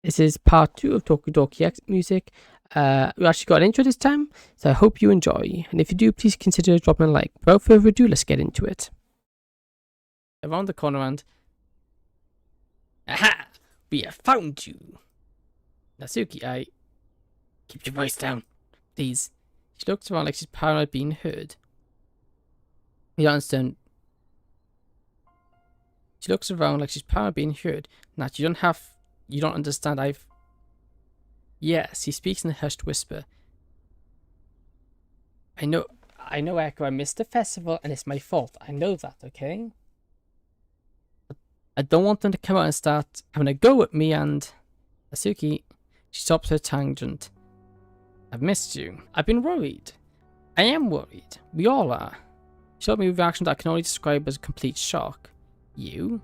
This is part 2 of Doki X music. We actually got an intro this time, so I hope you enjoy. And if you do, please consider dropping a like. Without further ado, let's get into it. Around the corner and... Aha! We have found you! Natsuki, Keep your voice down, please. She looks around like she's paranoid being heard. You don't understand. She looks around like she's paranoid being heard. Nat, you don't understand. Yes, he speaks in a hushed whisper. I know, Echo, I missed the festival and it's my fault. I know that, okay? But I don't want them to come out and start having a go at me and... Natsuki, she stops her tangent. I've missed you. I've been worried. I am worried. We all are. She showed me a reaction that I can only describe as complete shock. You?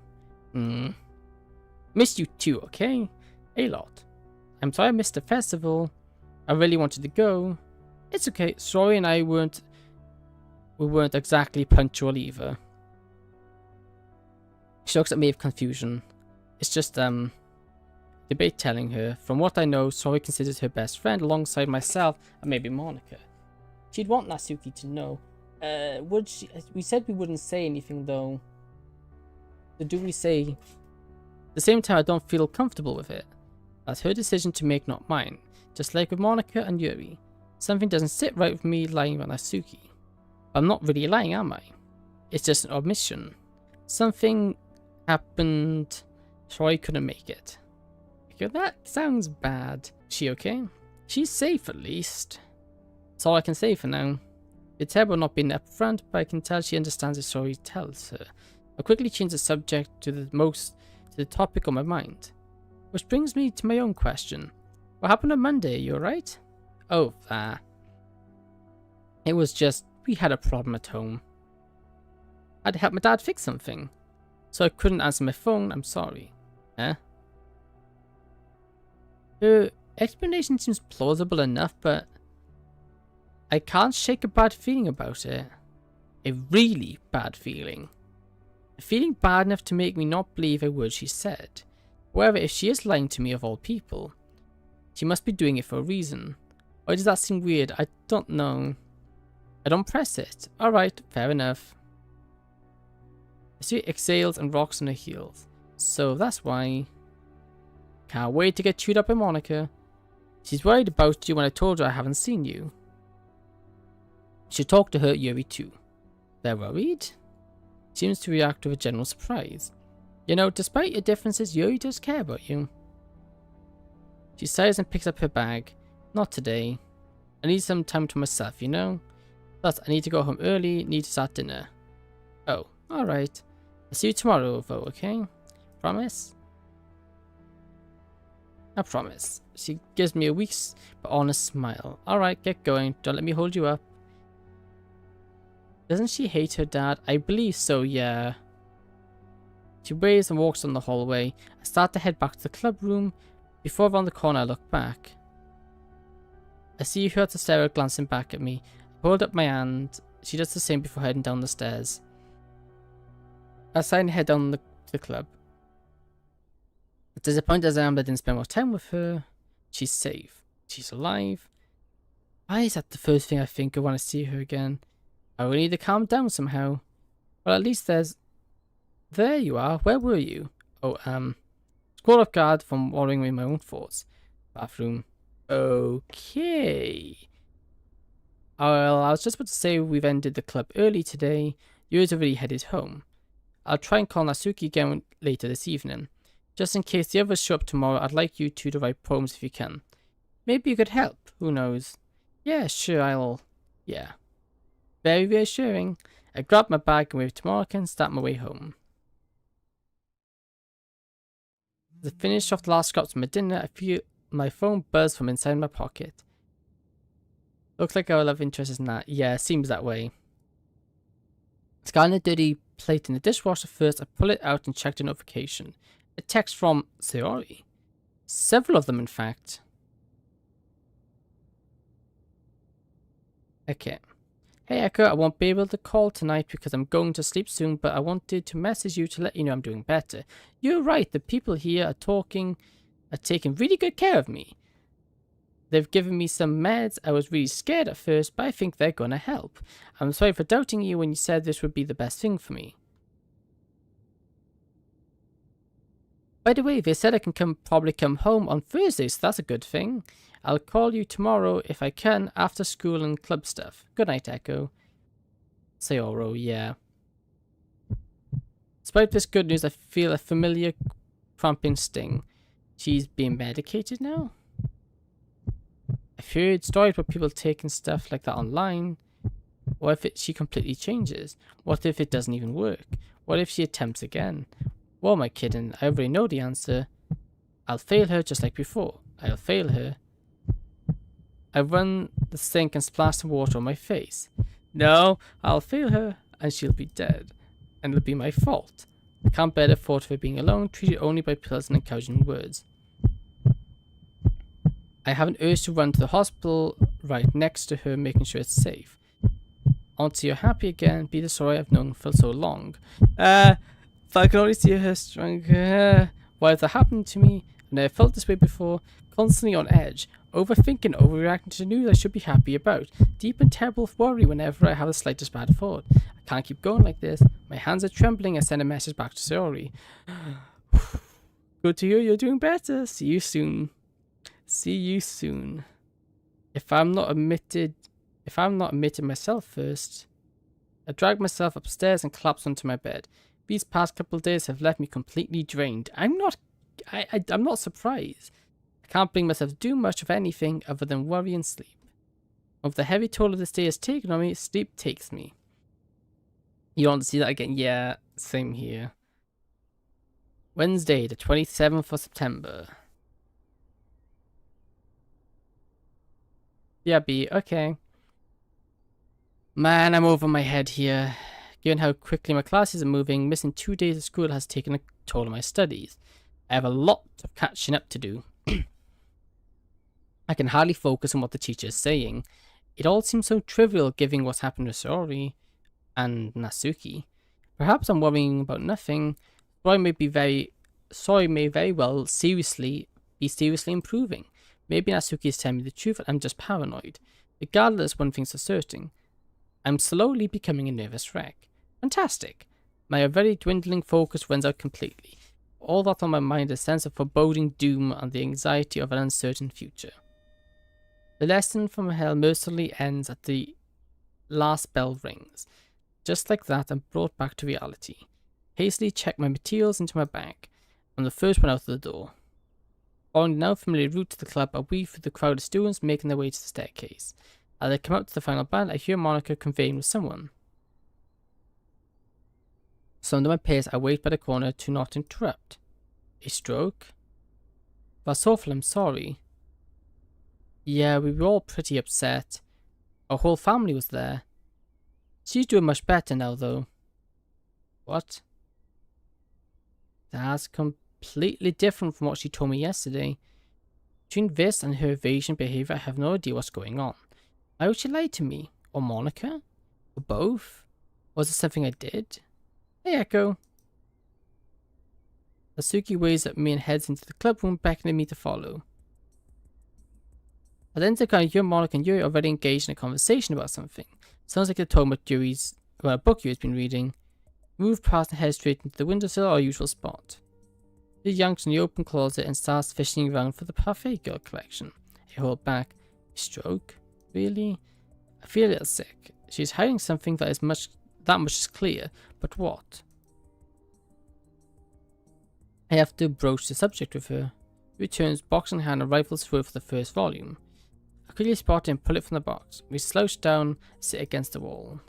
Missed you too, okay? A lot. I'm sorry I missed the festival. I really wanted to go. It's okay. Sayori and I weren't exactly punctual either. She looks at me with confusion. It's just debate telling her. From what I know, Sayori considers her best friend alongside myself and maybe Monica. She'd want Natsuki to know. Would she? We said we wouldn't say anything though. So do we say? At the same time, I don't feel comfortable with it. That's her decision to make, not mine. Just like with Monica and Yuri. Something doesn't sit right with me lying about Natsuki. I'm not really lying, am I? It's just an omission. Something happened. Sayori couldn't make it. Okay, that sounds bad. She okay? She's safe at least. That's all I can say for now. It's terrible not being upfront, but I can tell she understands the story tells her. I quickly change the subject to the topic on my mind. Which brings me to my own question. What happened on Monday? You alright? Oh, that. It was just, we had a problem at home. I had to help my dad fix something. So I couldn't answer my phone, I'm sorry. Huh? Her explanation seems plausible enough, but I can't shake a bad feeling about it. A really bad feeling. A feeling bad enough to make me not believe a word she said. However, if she is lying to me of all people, she must be doing it for a reason. Why does that seem weird? I don't know. I don't press it. Alright, fair enough. She exhales and rocks on her heels. So that's why. Can't wait to get chewed up by Monica. She's worried about you when I told her I haven't seen you. She talked to her Yuri too. They're worried? Seems to react with a general surprise. You know, despite your differences, Yuri does care about you. She sighs and picks up her bag. Not today. I need some time to myself, you know? Plus, I need to go home early, need to start dinner. Oh, alright. I'll see you tomorrow, though, okay? Promise? I promise. She gives me a weak but honest smile. Alright, get going. Don't let me hold you up. Doesn't she hate her dad? I believe so, yeah. She waves and walks down the hallway. I start to head back to the club room. Before around the corner, I look back. I see her at the stair glancing back at me. I hold up my hand. She does the same before heading down the stairs. I sign and head down to the club. As disappointed as I am that I didn't spend more time with her, she's safe. She's alive. Why is that the first thing I think of when I see her again? I really need to calm down somehow. Well, at least there you are. Where were you? Oh, caught off guard from worrying with my own thoughts. Bathroom. Okay. Well, I was just about to say we've ended the club early today. Yuri's already headed home. I'll try and call Natsuki again later this evening. Just in case the others show up tomorrow, I'd like you two to write poems if you can. Maybe you could help. Who knows? Yeah, sure, yeah. Very reassuring. I grab my bag and wave to Monica and start my way home. As I finish off the last scraps of my dinner, I feel my phone buzz from inside my pocket. Looks like our love interest in that. Yeah, seems that way. Scanning a dirty plate in the dishwasher first, I pull it out and check the notification. A text from Sayori. Several of them, in fact. Okay. Hey Echo, I won't be able to call tonight because I'm going to sleep soon, but I wanted to message you to let you know I'm doing better. You're right, the people here are talking are taking really good care of me. They've given me some meds. I was really scared at first, but I think they're gonna help. I'm sorry for doubting you when you said this would be the best thing for me. By the way, they said I can probably come home on Thursday, so that's a good thing. I'll call you tomorrow if I can, after school and club stuff. Good night, Echo. Sayori, yeah. Despite this good news, I feel a familiar cramping sting. She's being medicated now? I've heard stories about people taking stuff like that online. What if she completely changes? What if it doesn't even work? What if she attempts again? What am I kidding? I already know the answer. I'll fail her just like before. I'll fail her. I run the sink and splash the water on my face. No, I'll fail her and she'll be dead. And it'll be my fault. I can't bear the thought of her being alone, treated only by pills and encouraging words. I have an urge to run to the hospital right next to her, making sure it's safe. I want to see her happy again, be the Sayori I've known for so long. But I can only see her stronger. Why has that happened to me? I've never felt this way before. Constantly on edge. Overthinking, overreacting to news I should be happy about. Deep and terrible worry whenever I have the slightest bad thought. I can't keep going like this. My hands are trembling. I send a message back to Sayori. Good to hear you're doing better. See you soon. See you soon. If I'm not admitted myself first. I drag myself upstairs and collapse onto my bed. These past couple of days have left me completely drained. I'm not surprised. I can't bring myself to do much of anything other than worry and sleep. Of the heavy toll of this day has taken on me, sleep takes me. You want to see that again? Yeah, same here. Wednesday, the 27th of September. Yeah, B, okay. Man, I'm over my head here. Given how quickly my classes are moving, missing 2 days of school has taken a toll on my studies. I have a lot of catching up to do. I can hardly focus on what the teacher is saying. It all seems so trivial given what's happened to Sayori and Natsuki. Perhaps I'm worrying about nothing. Sayori may very well be seriously improving. Maybe Natsuki is telling me the truth and I'm just paranoid. Regardless, one thing's for certain. I'm slowly becoming a nervous wreck. Fantastic. My already dwindling focus runs out completely. All that on my mind is a sense of foreboding doom and the anxiety of an uncertain future. The lesson from hell mercifully ends at the last bell rings. Just like that, I'm brought back to reality. Hastily check my materials into my bag. I'm the first one out of the door. Following the now familiar route to the club, I weave through the crowd of students making their way to the staircase. As I come up to the final band, I hear Monica conveying with someone. Under my pace, I wait by the corner to not interrupt. A stroke? That's awful, I'm sorry. Yeah, we were all pretty upset. Our whole family was there. She's doing much better now, though. What? That's completely different from what she told me yesterday. Between this and her evasion behavior, I have no idea what's going on. Why would she lie to me? Or Monica? Or both? Was it something I did? Hey, Echo. Natsuki waves at me and heads into the club room, beckoning me to follow. At the end of the hear Monica and Yuri already engaged in a conversation about something. Sounds like they're talking about a book Yuri's been reading. Move past and head straight into the windowsill, our usual spot. She yanks in the open closet and starts fishing around for the Parfait Girl collection. I hold back. Stroke? Really? I feel a little sick. She's hiding something that much is clear, but what? I have to broach the subject with her. She returns, box in hand, and rifles through for the first volume. I quickly spot it and pull it from the box. We slouch down and sit against the wall.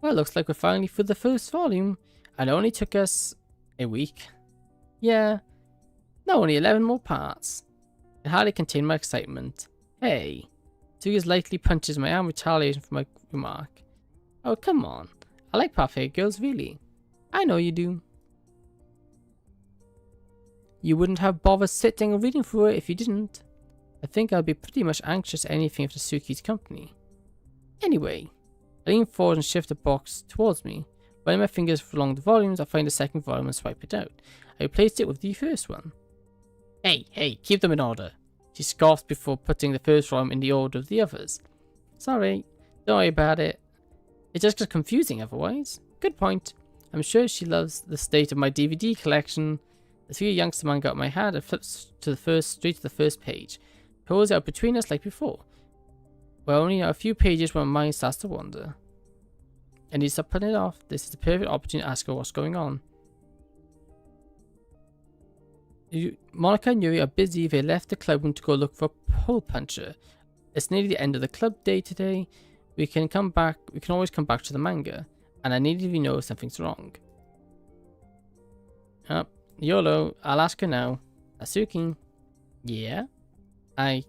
Well, looks like we're finally through the first volume. And it only took us a week. Yeah. No, only 11 more parts. I can hardly contain my excitement. Hey. Tsugas lightly punches my arm, retaliating for my remark. Oh, come on. I like Parfait Girls, really. I know you do. You wouldn't have bothered sitting or reading through it if you didn't. I think I'd be pretty much anxious at anything of Natsuki's company. Anyway, I lean forward and shift the box towards me. Running my fingers along the volumes, I find the second volume and swipe it out. I replaced it with the first one. Hey, keep them in order. She scoffed before putting the first volume in the order of the others. Sorry, don't worry about it. It just gets confusing otherwise. Good point. I'm sure she loves the state of my DVD collection. The three youngster man got my hand and flips to straight to the first page. Pulls it out between us like before. We're only a few pages when my mind starts to wander. I need to stop putting it off. This is the perfect opportunity to ask her what's going on. Monica and Yuri are busy. They left the club room to go look for a hole puncher. It's nearly the end of the club day today. We can always come back to the manga. And I need to know if something's wrong. YOLO, I'll ask her now. Natsuki. Yeah? I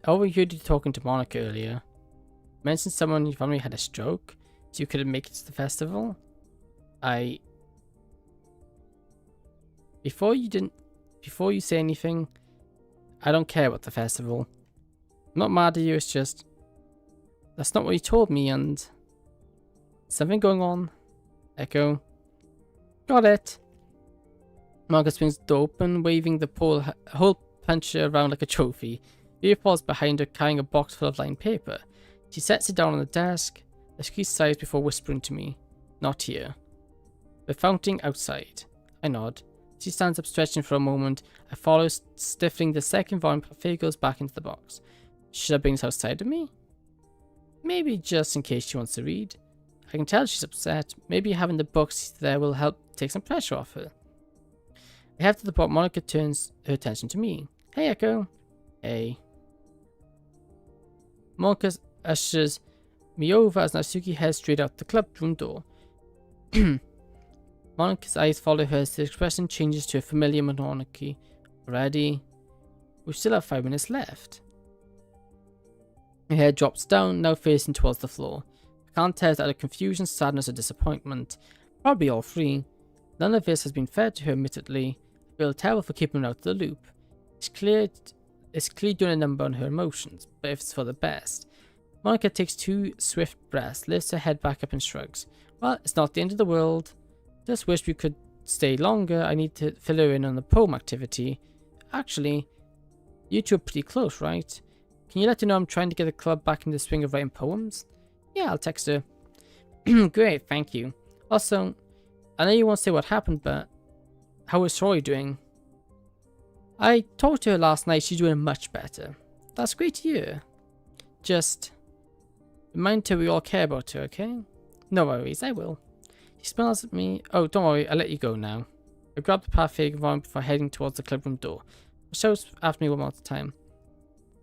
overheard you talking to Monica earlier. Mentioned someone in your family had a stroke, so you couldn't make it to the festival. Before you say anything, I don't care about the festival. I'm not mad at you, it's just... That's not what you told me, and... Something going on. Echo. Got it. Monica swings the door open, waving the hole puncher around like a trophy. Yuri falls behind her, carrying a box full of lined paper. She sets it down on the desk. Natsuki sighs before whispering to me. Not here. We're founting outside. I nod. She stands up, stretching for a moment. I follow, stiffing the second volume. Faye goes back into the box. Should I bring this outside of me? Maybe just in case she wants to read. I can tell she's upset. Maybe having the books there will help take some pressure off her. I head to the bottom. Monica turns her attention to me. Hey, Echo. Hey. Monica ushers me over as Natsuki heads straight out the club room door. Monica's eyes follow hers. The expression changes to a familiar monarchy. Already? We still have 5 minutes left. Her head drops down, now facing towards the floor. I can't tell if out of confusion, sadness, or disappointment. Probably all three. None of this has been fair to her, admittedly. I feel terrible for keeping her out of the loop. It's clear doing a number on her emotions, but if it's for the best. Monica takes 2 swift breaths, lifts her head back up and shrugs. Well, it's not the end of the world. Just wish we could stay longer. I need to fill her in on the poem activity. Actually, you two are pretty close, right? Can you let her know I'm trying to get the club back in the swing of writing poems? Yeah, I'll text her. Great, thank you. Also, I know you won't say what happened, but how is Sayori doing? I talked to her last night. She's doing much better. That's great to hear. Just remind her we all care about her, okay? No worries, I will. She smiles at me. Oh, don't worry, I'll let you go now. I grab the parfait environment before heading towards the clubroom door. Shouts after me one more time.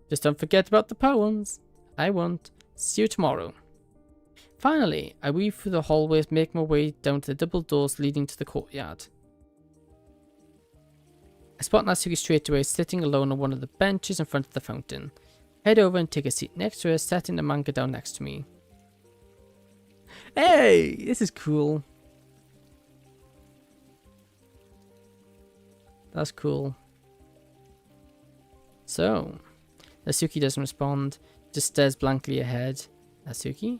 Just don't forget about the poems. I won't. See you tomorrow. Finally, I weave through the hallways, make my way down to the double doors leading to the courtyard. I spot Natsuki straight away, sitting alone on one of the benches in front of the fountain. Head over and take a seat next to her, setting the manga down next to me. Hey, this is cool. That's cool. So, Natsuki doesn't respond, just stares blankly ahead. Natsuki?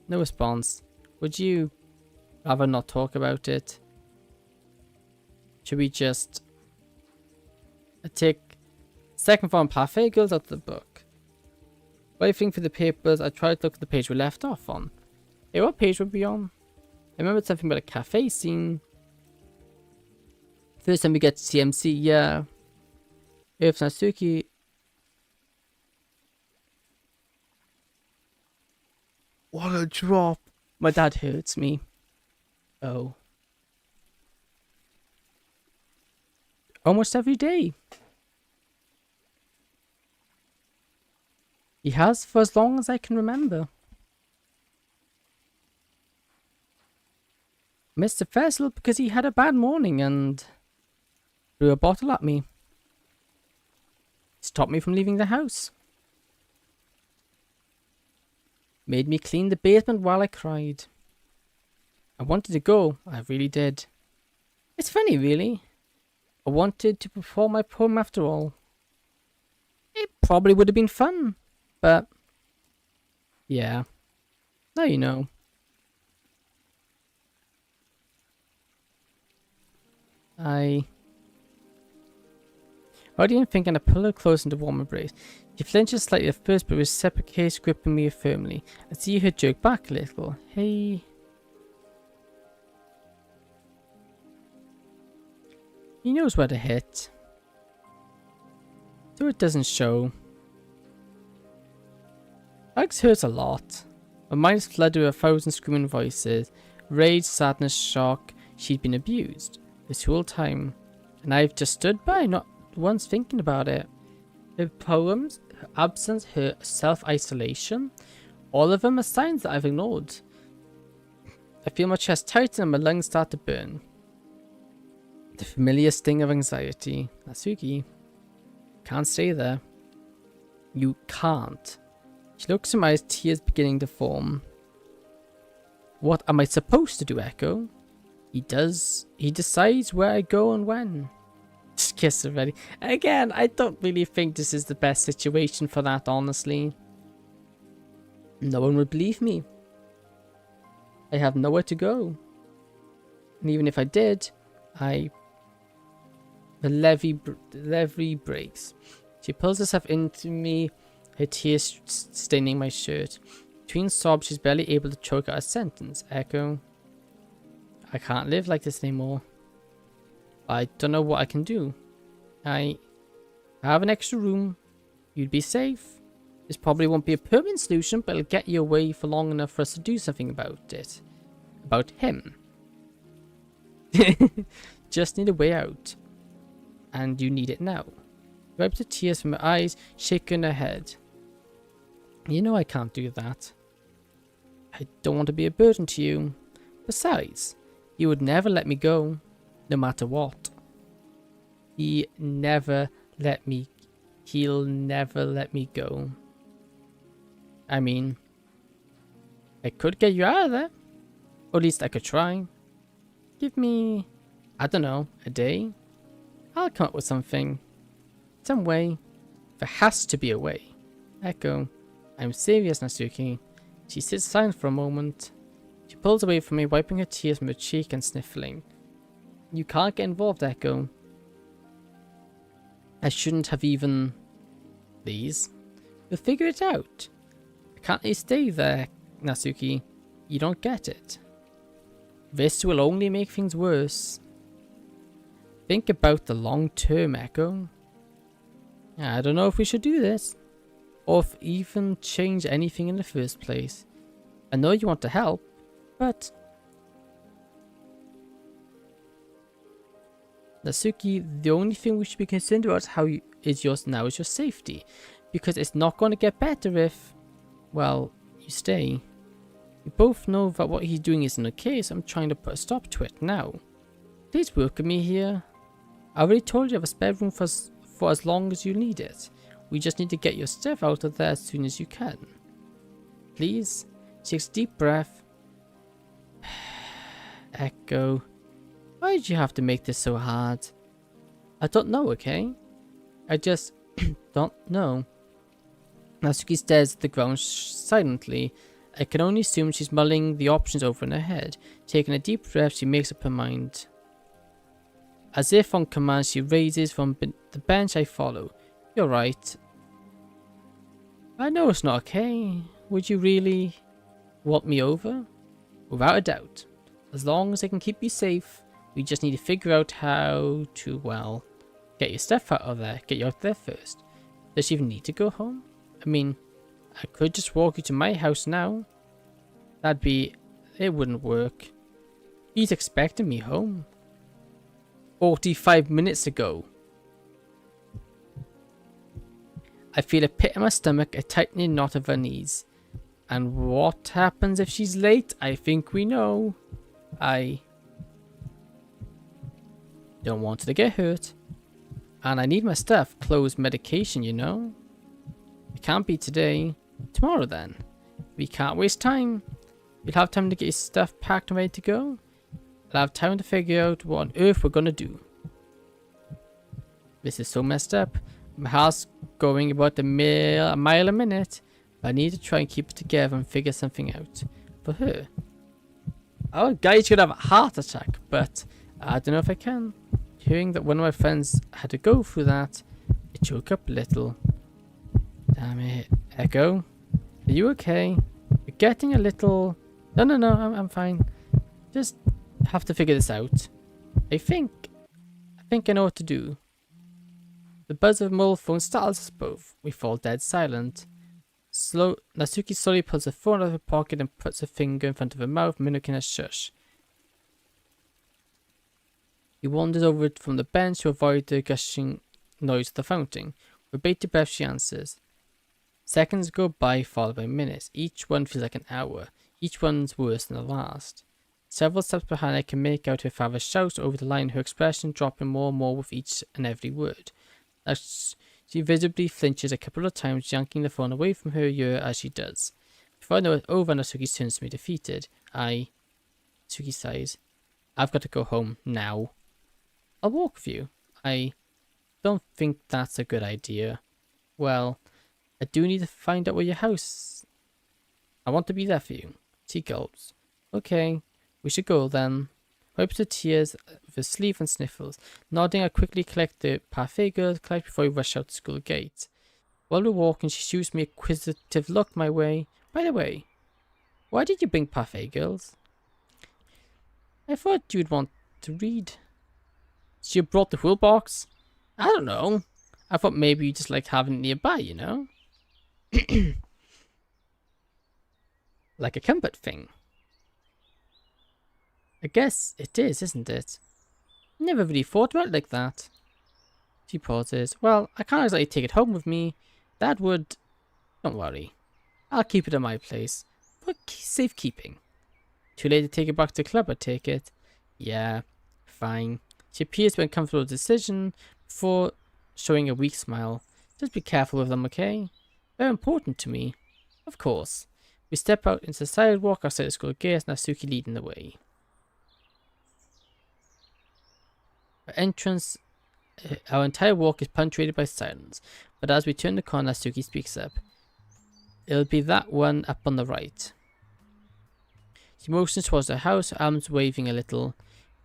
No response. Would you rather not talk about it? Should we just... I take second form parfait girls out of the book. Waiting for the papers, I tried to look at the page we left off on. Hey, what page were we on? I remembered something about a cafe scene. First time we get to CMC, yeah. If Natsuki... What a drop. My dad hurts me. Oh. Almost every day. He has for as long as I can remember. Missed the festival because he had a bad morning and threw a bottle at me. Stopped me from leaving the house. Made me clean the basement while I cried. I wanted to go, I really did. It's funny, really. I wanted to perform my poem after all. It probably would have been fun, but... yeah. Now you know. I already am thinking I pull her close into warm embrace. She flinches slightly at first, but reciprocates, gripping me firmly. I see her jerk back a little. Hey. He knows where to hit. So it doesn't show. Alex hurts a lot. My mind is flooded with 1,000 screaming voices. Rage, sadness, shock. She'd been abused this whole time. And I've just stood by, not once thinking about it. Her poems, her absence, her self-isolation. All of them are signs that I've ignored. I feel my chest tighten and my lungs start to burn. The familiar sting of anxiety. Natsuki, can't stay there. You can't. She looks in my eyes, tears beginning to form. What am I supposed to do, Echo? He decides where I go and when. Just kiss already. Again, I don't really think this is the best situation for that, honestly. No one would believe me. I have nowhere to go. And even if I did, the levee breaks. She pulls herself into me, her tears staining my shirt. Between sobs, she's barely able to choke out a sentence. Echo, I can't live like this anymore. I don't know what I can do. I have an extra room. You'd be safe. This probably won't be a permanent solution, but it'll get you away for long enough for us to do something about it. About him. Just need a way out. And you need it now. Wipes the tears from her eyes, shaking her head. You know I can't do that. I don't want to be a burden to you. Besides, you would never let me go, no matter what. He'll never let me go. I mean, I could get you out of there. Or at least I could try. Give me, I don't know, a day. I'll come up with something. Some way. There has to be a way. Echo, I'm serious, Natsuki. She sits silent for a moment. She pulls away from me, wiping her tears from her cheek and sniffling. You can't get involved, Echo. I shouldn't have even... Please. We'll figure it out. I can't let you stay there, Natsuki. You don't get it. This will only make things worse. Think about the long term, Echo. I don't know if we should do this. Or if even change anything in the first place. I know you want to help, but... Natsuki, the only thing we should be concerned about is your safety. Because it's not going to get better if, well, you stay. We both know that what he's doing isn't okay, so I'm trying to put a stop to it now. Please work with me here. I already told you I have a spare room for as long as you need it. We just need to get your stuff out of there as soon as you can. Please? She takes a deep breath. Echo. Why did you have to make this so hard? I don't know, okay? I just don't know. Natsuki stares at the ground silently. I can only assume she's mulling the options over in her head. Taking a deep breath, she makes up her mind. As if on command, she raises from the bench I follow. You're right. I know it's not okay. Would you really want me over? Without a doubt. As long as I can keep you safe, we just need to figure out how to, well, get your stuff out of there. Get you out there first. Does she even need to go home? I mean, I could just walk you to my house now. It wouldn't work. He's expecting me home. 45 minutes ago. I feel a pit in my stomach, a tightening knot of her knees. And what happens if she's late? I think we know. I don't want her to get hurt. And I need my stuff. Clothes, medication, you know. It can't be today. Tomorrow then. We can't waste time. You'll have time to get your stuff packed and ready to go. I'll have time to figure out what on earth we're gonna do. This is so messed up. My heart's going about a mile a minute. But I need to try and keep it together and figure something out. For her. Oh, guys should have a heart attack, but I don't know if I can. Hearing that one of my friends had to go through that, it choke up a little. Damn it. Echo? Are you okay? You're getting a little... No, I'm fine. Just have to figure this out. I think I know what to do. The buzz of a mobile phone startles us both. We fall dead silent. Natsuki slowly pulls her phone out of her pocket and puts her finger in front of her mouth, mimicking a shush. He wanders over from the bench to avoid the gushing noise of the fountain. With bated breath, she answers. Seconds go by, followed by minutes. Each one feels like an hour. Each one's worse than the last. Several steps behind, I can make out her father shout over the line, her expression dropping more and more with each and every word. As she visibly flinches a couple of times, yanking the phone away from her ear as she does. Before I know it over, Natsuki turns to me defeated. Natsuki sighs. I've got to go home now. I'll walk with you. I don't think that's a good idea. Well, I do need to find out where your house... I want to be there for you. She gulps. Okay, we should go then. Wipes her tears with her sleeve and sniffles. Nodding, I quickly collect the parfait girls collect before we rush out the school gate. While we're walking, she shoots me a quizzitive look my way. By the way, why did you bring parfait girls? I thought you'd want to read. She brought the wheel box? I don't know. I thought maybe you just liked having it nearby, you know? Like a comfort thing. I guess it is, isn't it? Never really thought about it like that. She pauses. Well, I can't exactly take it home with me. Dad would... Don't worry. I'll keep it at my place. For safekeeping. Too late to take it back to the club, I take it. Yeah, fine. She appears to be uncomfortable with the decision before showing a weak smile. Just be careful with them, okay? Very important to me. Of course. We step out into the sidewalk outside the school gate, Natsuki leading the way. Our entire walk is punctuated by silence, but as we turn the corner, Natsuki speaks up. It'll be that one up on the right. She motions towards the house, her arms waving a little.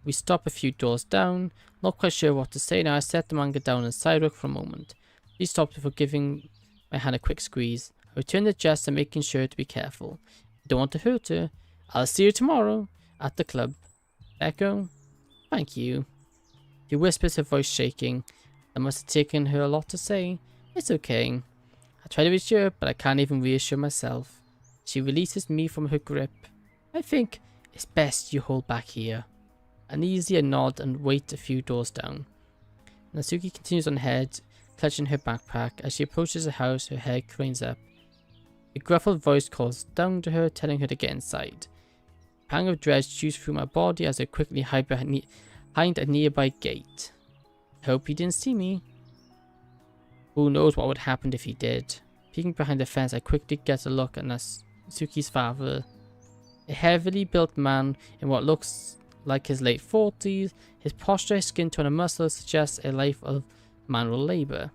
We stop a few doors down, not quite sure what to say now. I set the manga down on the sidewalk for a moment. She stops before giving my hand a quick squeeze. I return the gesture, making sure to be careful. I don't want to hurt her. I'll see you tomorrow at the club. Echo? Thank you. She whispers, her voice shaking. That must have taken her a lot to say. It's okay. I try to reassure her, but I can't even reassure myself. She releases me from her grip. I think it's best you hold back here. An easier nod and wait a few doors down. Natsuki continues on ahead, clutching her backpack. As she approaches the house, her head cranes up. A gruffled voice calls down to her, telling her to get inside. A pang of dread shoots through my body as I quickly hide behind a nearby gate. I hope he didn't see me. Who knows what would happen if he did. Peeking behind the fence, I quickly get a look at Natsuki's father. A heavily built man in what looks like his late 40s, his posture, skin tone and muscles suggests a life of manual labour.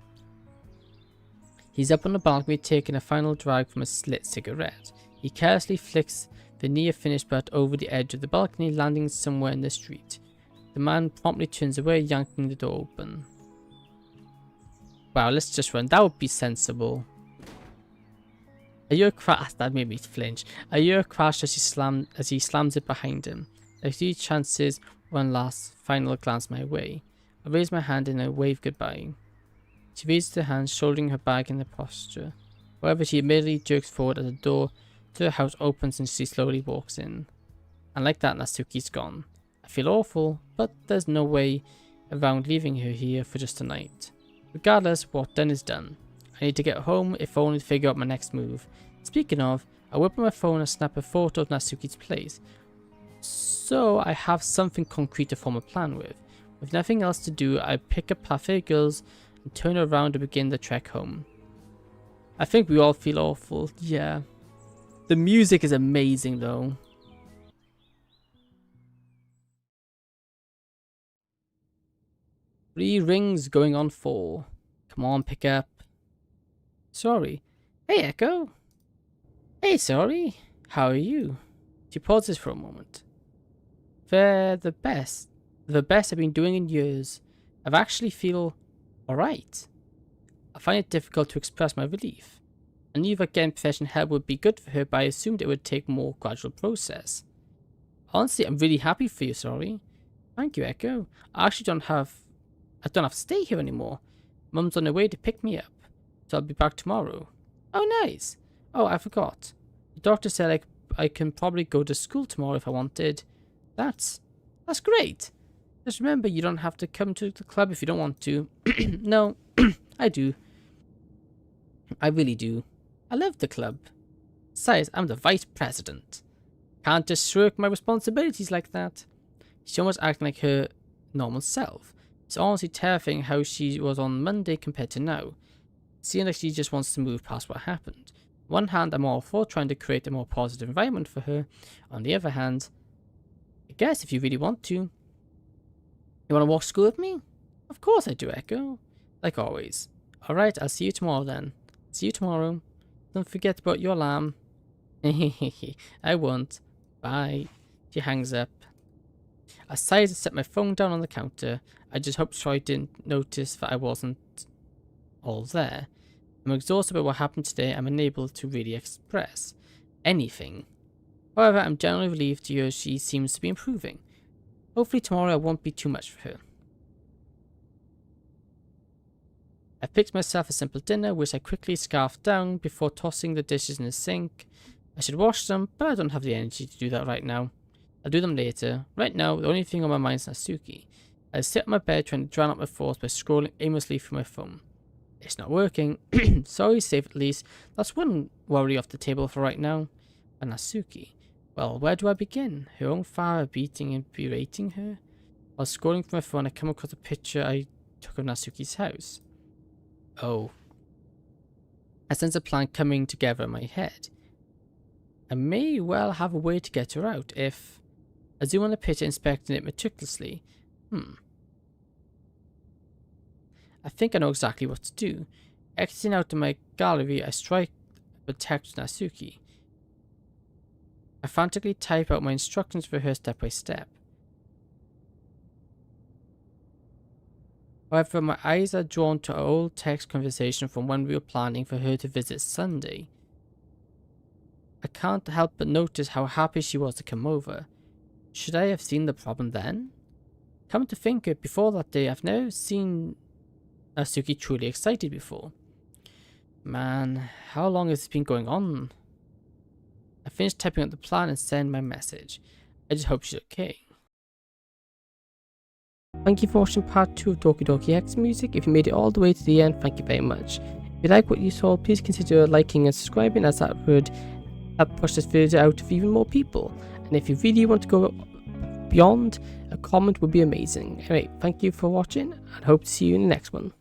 He's up on the balcony taking a final drag from a slit cigarette. He carelessly flicks the near finished butt over the edge of the balcony, landing somewhere in the street. The man promptly turns away, yanking the door open. Wow, let's just run. That would be sensible. I hear a crash. That made me flinch. I hear a crash as he slams it behind him. I see chances one last final glance my way. I raise my hand and I wave goodbye. She raises her hand, shouldering her bag in the posture. However, she immediately jerks forward as the door to the house opens and she slowly walks in. And like that, Natsuki's gone. I feel awful, but there's no way around leaving her here for just a night. Regardless, what's done is done. I need to get home, if only to figure out my next move. Speaking of, I whip out my phone and snap a photo of Natsuki's place. So I have something concrete to form a plan with. With nothing else to do, I pick up Parfait Girls and turn around to begin the trek home. I think we all feel awful, yeah. The music is amazing though. Three rings going on 4. Come on, pick up. Sorry. Hey, Echo. Hey, Sayori. How are you? She pauses for a moment. They're the best. The best I've been doing in years. I actually feel alright. I find it difficult to express my relief. I knew that getting professional help would be good for her, but I assumed it would take a more gradual process. Honestly, I'm really happy for you, Sayori. Thank you, Echo. I don't have to stay here anymore. Mum's on her way to pick me up, so I'll be back tomorrow. Oh, nice. Oh, I forgot. The doctor said I can probably go to school tomorrow if I wanted. That's great. Just remember, you don't have to come to the club if you don't want to. No, I do. I really do. I love the club. Besides, I'm the vice president. Can't just shirk my responsibilities like that. She almost acting like her normal self. It's honestly terrifying how she was on Monday compared to now. It seems like she just wants to move past what happened. On one hand, I'm all for trying to create a more positive environment for her. On the other hand, I guess if you really want to. You want to walk to school with me? Of course I do, Echo. Like always. Alright, I'll see you tomorrow then. See you tomorrow. Don't forget about your alarm. I won't. Bye. She hangs up. I sighed and set my phone down on the counter. I just hope Troy didn't notice that I wasn't all there. I'm exhausted by what happened today. I'm unable to really express anything. However, I'm generally relieved to hear she seems to be improving. Hopefully tomorrow I won't be too much for her. I picked myself a simple dinner, which I quickly scarfed down before tossing the dishes in the sink. I should wash them, but I don't have the energy to do that right now. I'll do them later. Right now, the only thing on my mind is Natsuki. I sit on my bed trying to drown out my thoughts by scrolling aimlessly through my phone. It's not working. Sorry, safe at least. That's one worry off the table for right now. And Natsuki. Well, where do I begin? Her own father beating and berating her? While scrolling through my phone, I come across a picture I took of Natsuki's house. Oh. I sense a plan coming together in my head. I may well have a way to get her out if I zoom on the picture, inspecting it meticulously. I think I know exactly what to do. Exiting out of my gallery, I strike a text to Natsuki. I frantically type out my instructions for her step by step. However, my eyes are drawn to our old text conversation from when we were planning for her to visit Sunday. I can't help but notice how happy she was to come over. Should I have seen the problem then? Come to think of it, before that day, I've never seen Natsuki truly excited before. Man, how long has this been going on? I finished typing out the plan and send my message. I just hope she's okay. Thank you for watching part 2 of Doki X music. If you made it all the way to the end, thank you very much. If you like what you saw, please consider liking and subscribing, as that would help push this video out to even more people. And if you really want to go beyond, a comment would be amazing. Anyway, thank you for watching and hope to see you in the next one.